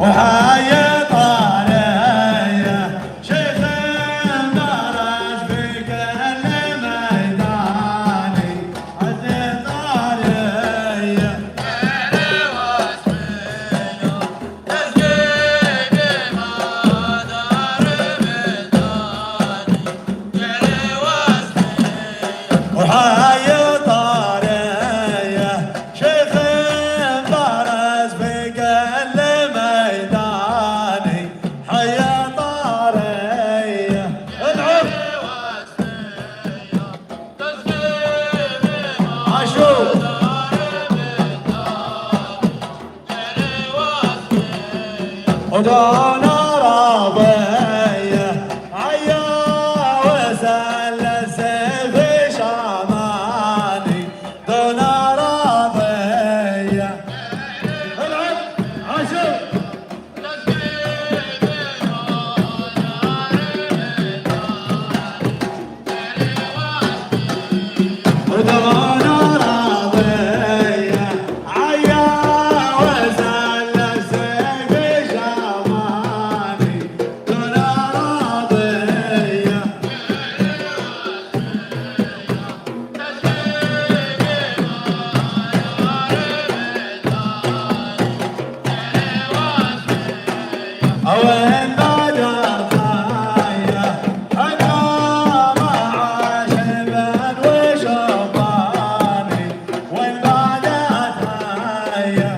وهاي طارية شيخ درج في كل ميداني هاي طارية وهاي طارية شيخ برز في كل ميداني حيا طارية العب عاشور ودون راضية عيا وسل السيف شاماني دون راضية العب عاشور ودون راضية عيا وسل السيف شاماني دون راضية وين بدت هاية أنا مع شبان وشباني وين بدت هاية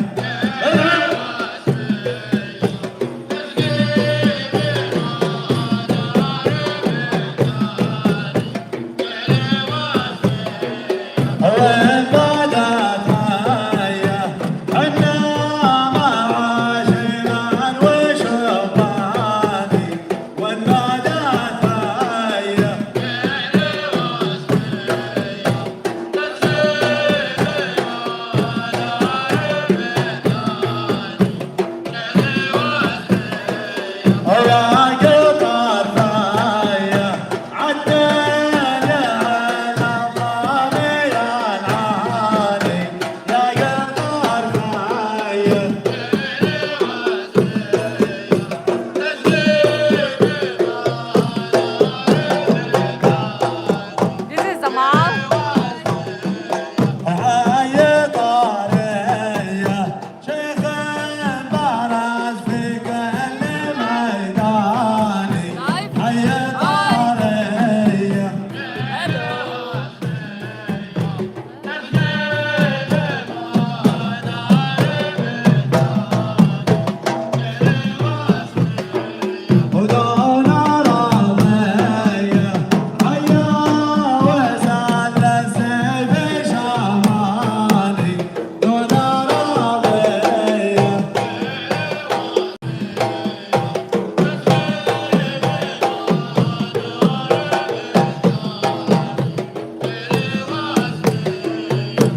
وين بدت هاية أنا مع شبان وشباني وين بدت هاية يا قطر ثاية عدل على ضامي العالي يا قطر ثاية This is Amal. هاي طارية شيخ برز في كل ميداني هاي طارية ودون راضية عيا وسل السيف شاماني دون راضية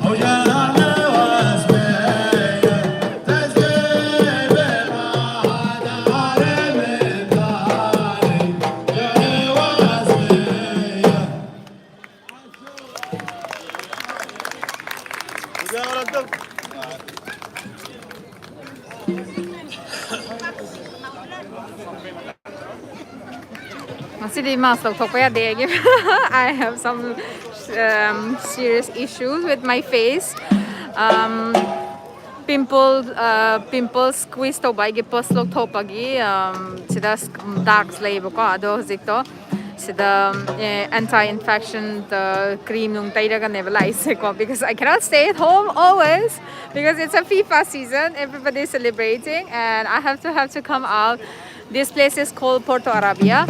وجعل واسمية تسقي بما دار من داري جعل واسمية Masih masuk topaya degi. I have some serious issues with my face. Pimples squeeze to bagi poslog to pagi. Sida dark slave ko ado hojikto. Sida anti-infection cream nung tayo ka nebulize ko because I cannot stay at home always because it's a FIFA season. Everybody's celebrating and I have to come out. This place is called Porto Arabia.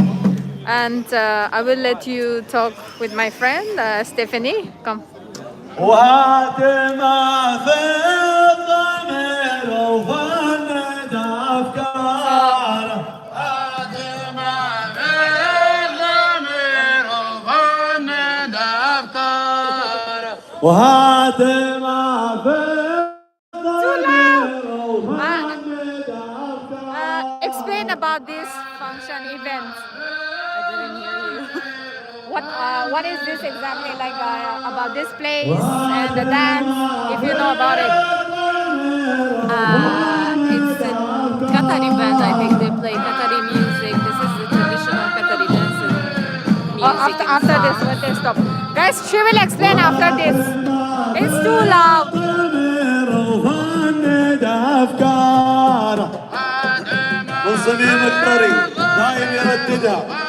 And I will let you talk with my friend Stephanie. Come. وهات ما في الضمير وفند أفكاره هات ما في الضمير وفند أفكاره وهات ما في الضمير وفند أفكاره Explain about this function event. I didn't hear you. What is this exactly like about this place and the dance, if you know about it? It's got Qatari band. I think they play Qatari music. This is the traditional Qatari dance and music. After this, when they stop. Guys, she will explain after this. It's too loud. من صميم الطريق دايم يرددها